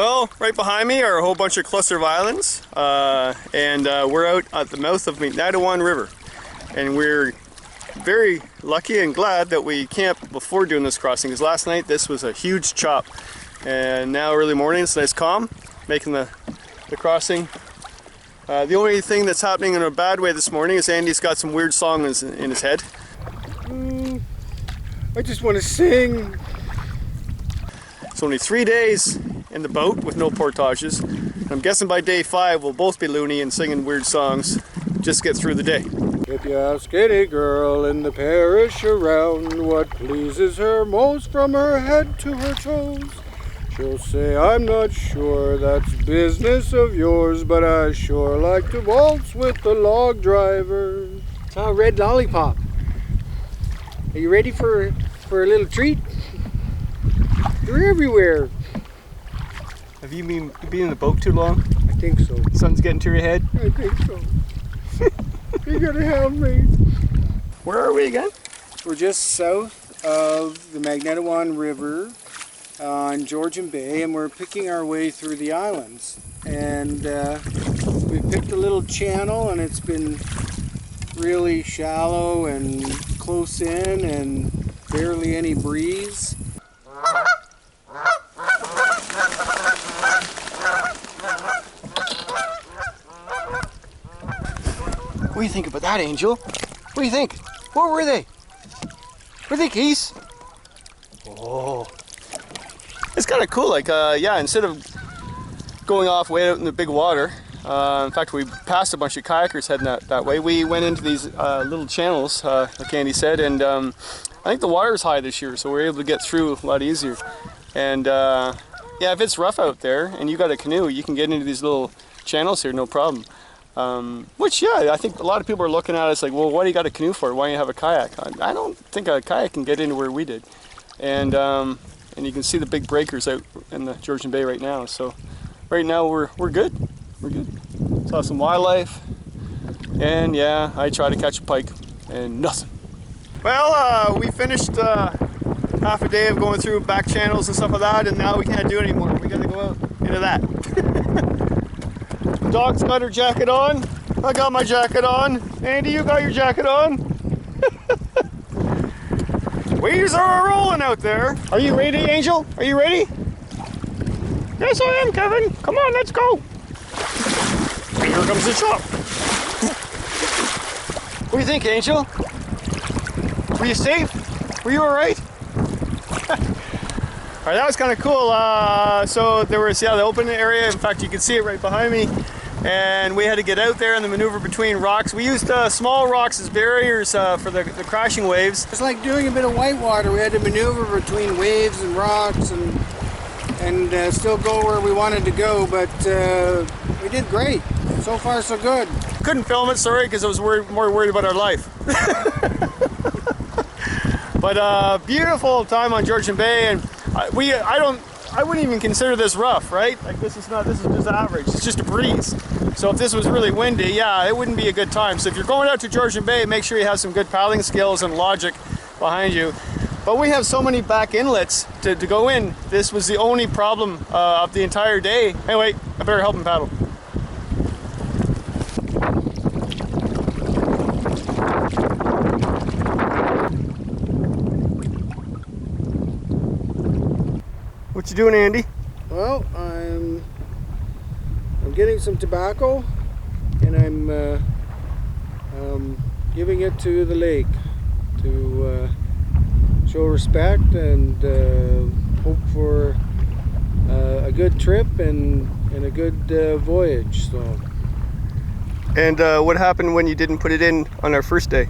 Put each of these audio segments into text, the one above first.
Well, right behind me are a whole bunch of cluster of islands, and we're out at the mouth of Magnetawan River, and we're very lucky and glad that we camped before doing this crossing, because last night this was a huge chop, and now early morning it's nice calm, making the crossing. The only thing that's happening in a bad way this morning is Andy's got some weird songs in his head. I just want to sing. It's only 3 days in the boat with no portages. I'm guessing by day 5 we'll both be loony and singing weird songs just to get through the day. If you ask any girl in the parish around what pleases her most from her head to her toes, she'll say, I'm not sure, that's business of yours, but I sure like to waltz with the log driver. It's all red lollipop. Are you ready for a little treat? You're everywhere. Have you been in the boat too long? I think so. Sun's getting to your head? I think so. You gotta help me. Where are we again? We're just south of the Magnetawan River on Georgian Bay, and we're picking our way through the islands. And we picked a little channel, and it's been really shallow and close in and barely any breeze. What do you think about that, Angel? What do you think? Where were they? Were they geese? Oh. It's kind of cool, like, yeah, instead of going off way out in the big water, in fact, we passed a bunch of kayakers heading that way. We went into these little channels, like Andy said, and I think the water is high this year, so we're able to get through a lot easier. And yeah, if it's rough out there and you got a canoe, you can get into these little channels here, no problem. Which, yeah, I think a lot of people are looking at us like, well, what do you got a canoe for? Why don't you have a kayak? I don't think a kayak can get into where we did. And you can see the big breakers out in the Georgian Bay right now. So right now we're good. We're good. Saw some wildlife, and yeah, I tried to catch a pike, and nothing. Well, we finished half a day of going through back channels and stuff like that, and now we can't do it anymore. We gotta go out into that. Doc's got her jacket on. I got my jacket on. Andy, you got your jacket on. Waves are rolling out there. Are you ready, Angel? Are you ready? Yes, I am, Kevin. Come on, let's go. Here comes the chop. What do you think, Angel? Were you safe? Were you all right? All right, that was kind of cool. So there was, yeah, the open area. In fact, you can see it right behind me. And we had to get out there and the maneuver between rocks. We used small rocks as barriers for the crashing waves. It's like doing a bit of whitewater. We had to maneuver between waves and rocks and still go where we wanted to go, but we did great. So far, so good. Couldn't film it, sorry, because I was more worried about our life. But beautiful time on Georgian Bay, and I wouldn't even consider this rough, right? Like this is just average. It's just a breeze. So if this was really windy, yeah, it wouldn't be a good time. So if you're going out to Georgian Bay, make sure you have some good paddling skills and logic behind you. But we have so many back inlets to go in. This was the only problem of the entire day. Anyway, I better help him paddle. What you doing, Andy? Well, I'm getting some tobacco, and I'm giving it to the lake to show respect and hope for a good trip and a good voyage. So. And what happened when you didn't put it in on our first day?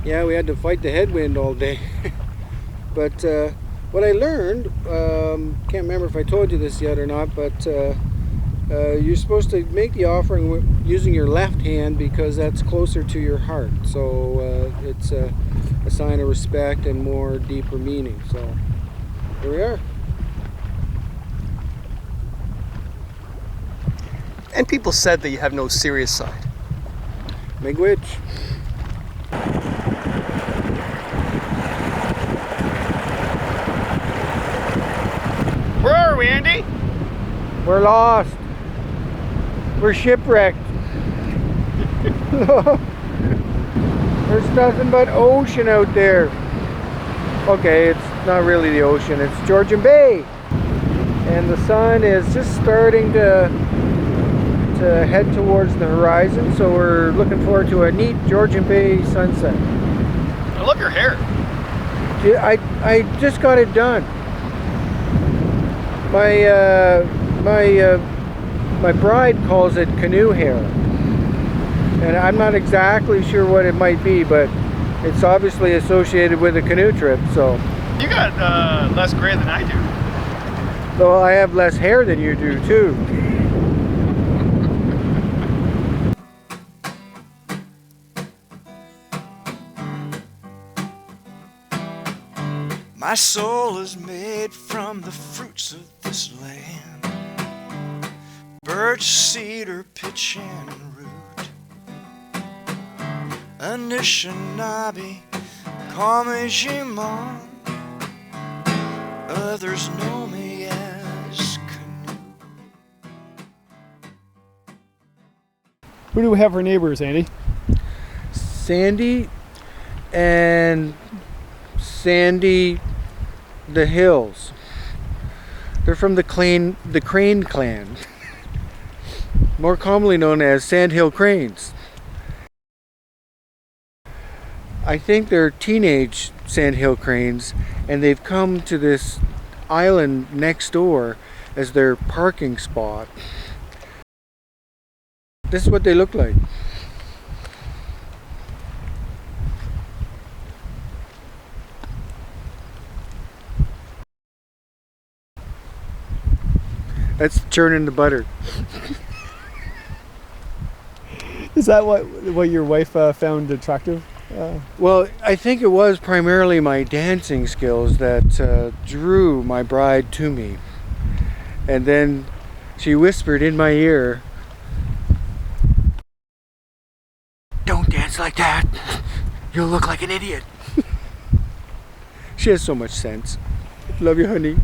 Yeah, we had to fight the headwind all day. But what I learned, can't remember if I told you this yet or not, but you're supposed to make the offering using your left hand because that's closer to your heart. So it's a sign of respect and more deeper meaning. So here we are. And people said that you have no serious side. Miigwech. Where are we, Andy? We're lost. We're shipwrecked. There's nothing but ocean out there. Okay, it's not really the ocean, it's Georgian Bay. And the sun is just starting to head towards the horizon, so we're looking forward to a neat Georgian Bay sunset. I love your hair. I just got it done. My bride calls it canoe hair, and I'm not exactly sure what it might be, but it's obviously associated with a canoe trip. So You got less gray than I do. though I have less hair than you do too. My soul is made from the fruits of this land, birch, cedar, pitch, and root. Anishinaabe, call me Jimon, others know me as Canoe. Who do we have for neighbors, Andy? Sandy and Sandy the Hills. They're from the Crane clan, more commonly known as Sandhill Cranes. I think they're teenage Sandhill Cranes, and they've come to this island next door as their parking spot. This is what they look like. That's churning the butter. Is that what your wife found attractive? Well, I think it was primarily my dancing skills that drew my bride to me. And then she whispered in my ear, "Don't dance like that. You'll look like an idiot." She has so much sense. Love you, honey.